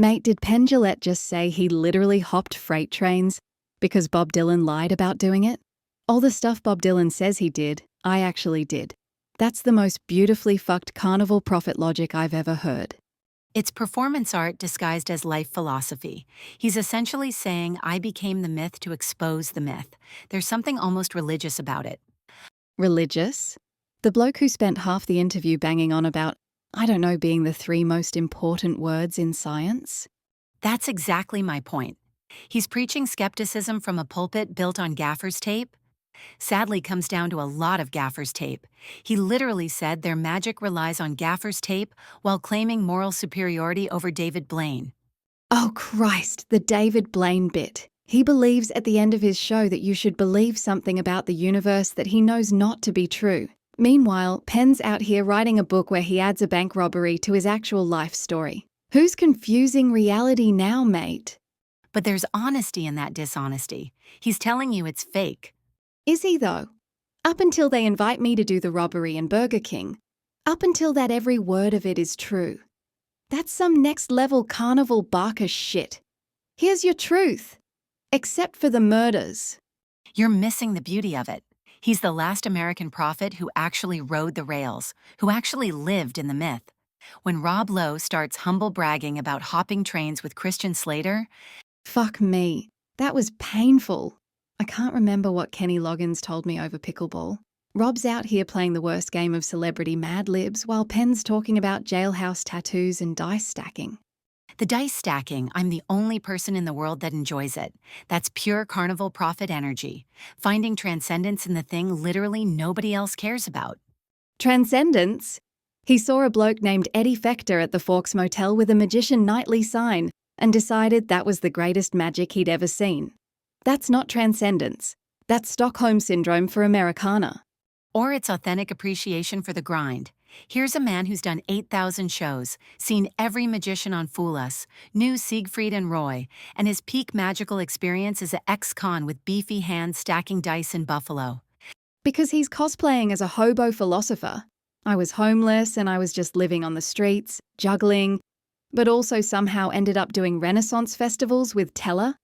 Mate, did Penn Jillette just say he literally hopped freight trains because Bob Dylan lied about doing it? All the stuff Bob Dylan says he did, I actually did. That's the most beautifully fucked carnival prophet logic I've ever heard. It's performance art disguised as life philosophy. He's essentially saying, I became the myth to expose the myth. There's something almost religious about it. Religious? The bloke who spent half the interview banging on about, I don't know, being the 3 most important words in science? That's exactly my point. He's preaching skepticism from a pulpit built on gaffer's tape. Sadly, comes down to a lot of gaffer's tape. He literally said their magic relies on gaffer's tape while claiming moral superiority over David Blaine. Oh Christ, the David Blaine bit. He believes at the end of his show that you should believe something about the universe that he knows not to be true. Meanwhile, Penn's out here writing a book where he adds a bank robbery to his actual life story. Who's confusing reality now, mate? But there's honesty in that dishonesty. He's telling you it's fake. Is he, though? Up until they invite me to do the robbery in Burger King, up until that every word of it is true. That's some next-level carnival Barker shit. Here's your truth. Except for the murders. You're missing the beauty of it. He's the last American prophet who actually rode the rails, who actually lived in the myth. When Rob Lowe starts humble bragging about hopping trains with Christian Slater, fuck me. That was painful. I can't remember what Kenny Loggins told me over pickleball. Rob's out here playing the worst game of celebrity Mad Libs while Penn's talking about jailhouse tattoos and dice stacking. the dice stacking, I'm the only person in the world that enjoys it. That's pure carnival prophet energy. Finding transcendence in the thing literally nobody else cares about. Transcendence? He saw a bloke named Eddie Fechter at the Forks Motel with a magician nightly sign and decided that was the greatest magic he'd ever seen. That's not transcendence. That's Stockholm Syndrome for Americana. Or it's authentic appreciation for the grind. Here's a man who's done 8,000 shows, seen every magician on Fool Us, knew Siegfried and Roy, and his peak magical experience is an ex-con with beefy hands stacking dice in Buffalo. Because he's cosplaying as a hobo philosopher. I was homeless and I was just living on the streets, juggling, but also somehow ended up doing Renaissance festivals with Teller.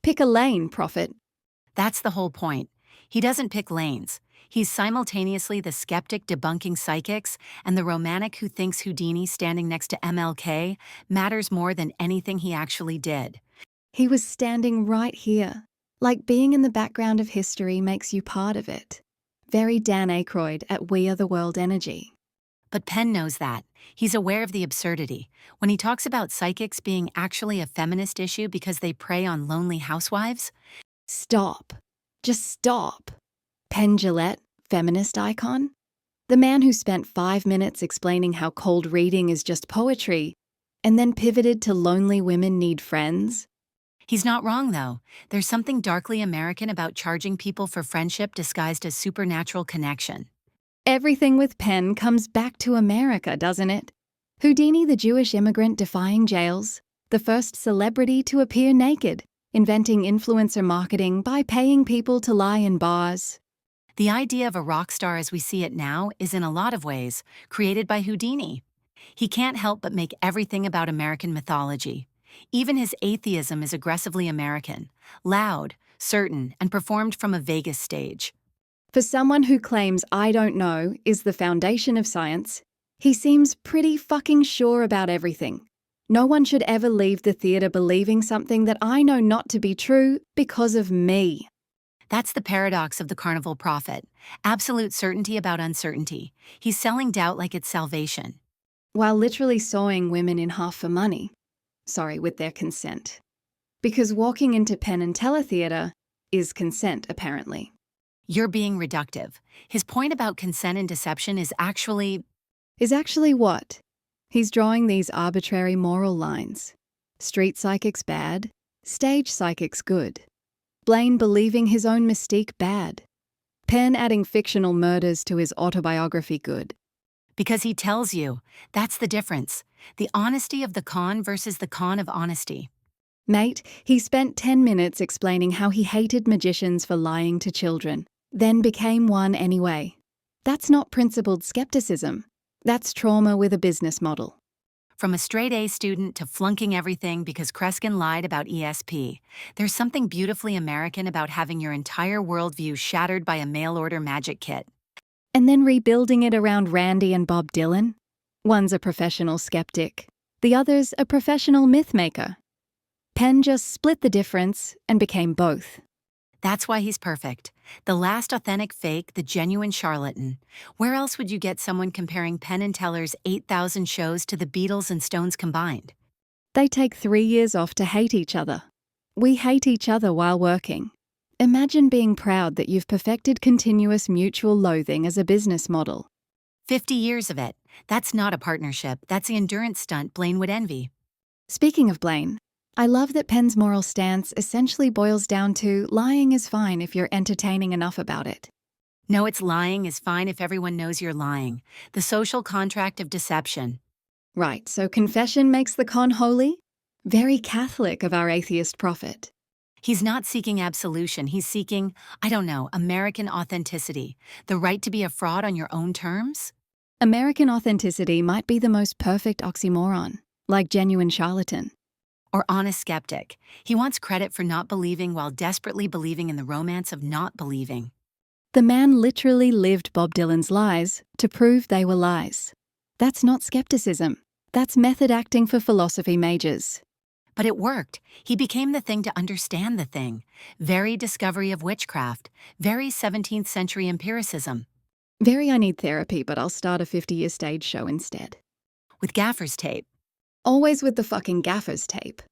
Pick a lane, prophet. That's the whole point. He doesn't pick lanes. He's simultaneously the skeptic debunking psychics and the romantic who thinks Houdini standing next to MLK matters more than anything he actually did. He was standing right here. Like being in the background of history makes you part of it. Very Dan Aykroyd at We Are the World Energy. But Penn knows that. He's aware of the absurdity. When he talks about psychics being actually a feminist issue because they prey on lonely housewives. Stop. Just stop. Penn Jillette, feminist icon? The man who spent 5 minutes explaining how cold reading is just poetry and then pivoted to lonely women need friends? He's not wrong, though. There's something darkly American about charging people for friendship disguised as supernatural connection. Everything with Penn comes back to America, doesn't it? Houdini, the Jewish immigrant defying jails, the first celebrity to appear naked, inventing influencer marketing by paying people to lie in bars. The idea of a rock star as we see it now is in a lot of ways created by Houdini. He can't help but make everything about American mythology. Even his atheism is aggressively American, loud, certain, and performed from a Vegas stage. For someone who claims I don't know is the foundation of science, he seems pretty fucking sure about everything. No one should ever leave the theatre believing something that I know not to be true because of me. That's the paradox of the carnival prophet. Absolute certainty about uncertainty. He's selling doubt like it's salvation. While literally sawing women in half for money. Sorry, with their consent. Because walking into Penn and Teller Theatre is consent, apparently. You're being reductive. His point about consent and deception is actually... Is actually what? He's drawing these arbitrary moral lines. Street psychics bad, stage psychics good. Blaine believing his own mystique bad. Penn adding fictional murders to his autobiography good. Because he tells you, that's the difference. The honesty of the con versus the con of honesty. Mate, he spent 10 minutes explaining how he hated magicians for lying to children, then became one anyway. That's not principled skepticism. That's trauma with a business model. From a straight-A student to flunking everything because Kreskin lied about ESP, there's something beautifully American about having your entire worldview shattered by a mail-order magic kit. And then rebuilding it around Randy and Bob Dylan? One's a professional skeptic. The other's a professional mythmaker. Penn just split the difference and became both. That's why he's perfect. The last authentic fake, the genuine charlatan. Where else would you get someone comparing Penn and Teller's 8,000 shows to the Beatles and Stones combined? They take 3 years off to hate each other. We hate each other while working. Imagine being proud that you've perfected continuous mutual loathing as a business model. 50 years of it. That's not a partnership. That's the endurance stunt Blaine would envy. Speaking of Blaine, I love that Penn's moral stance essentially boils down to lying is fine if you're entertaining enough about it. No, it's lying is fine if everyone knows you're lying. The social contract of deception. Right, so confession makes the con holy? Very Catholic of our atheist prophet. He's not seeking absolution. He's seeking, I don't know, American authenticity. The right to be a fraud on your own terms? American authenticity might be the most perfect oxymoron, like genuine charlatan. Or honest skeptic. He wants credit for not believing while desperately believing in the romance of not believing. The man literally lived Bob Dylan's lies to prove they were lies. That's not skepticism. That's method acting for philosophy majors. But it worked. He became the thing to understand the thing. Very discovery of witchcraft. Very 17th century empiricism. Very I need therapy, but I'll start a 50-year stage show instead. With gaffer's tape. Always with the fucking gaffer's tape.